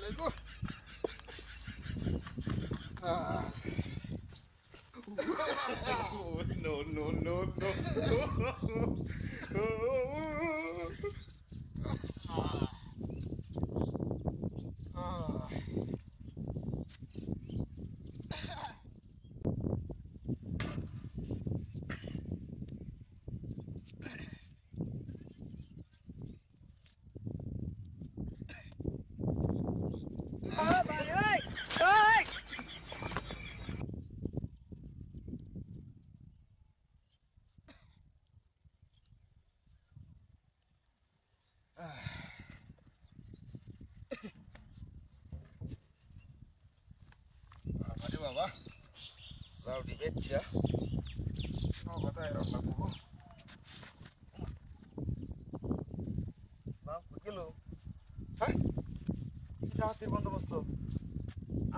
No, no, no, no. Aduh baba, lalu di beca, mau kata air orang buku, bang, begitu, hah? Kita hati bando bosku,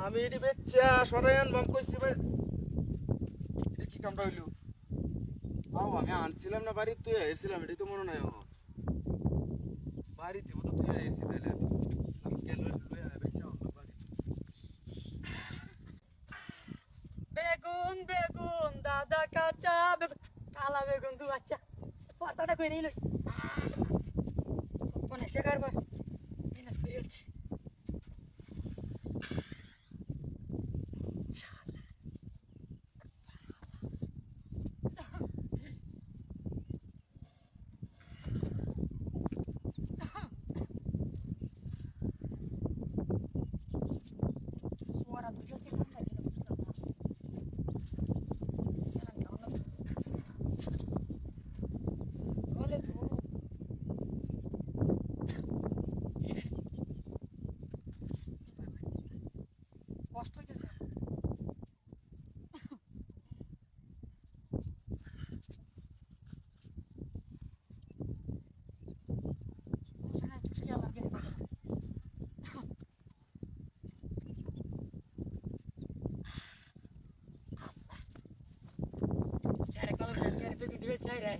আমি এটি বেচা সরাইন বাম কইছি ভাই এটা কি কামটা হইলো আও আমি আনছিলাম না বাড়ি তুই এসেছিলাম এটাই তো মনে নাই আমার বাড়িতে মতো তুই এসেছি তাইলে আমি গেল লই আয় বেচা অন্য বাড়ি বেগুন বেগুন দাদা কাঁচা বেগুন কালা বেগুন দু বাচ্চা পর্দাটা কই নিল কোন এসে কারবার এনে ফেলছে suara tuh dia kan lagi nunggu sama salah kamu soalnya tuh কষ্ট হইতেছে ওখানে তুই আমার গেলে পাবে না আরে কল রে বেগুন দিবে চাই রে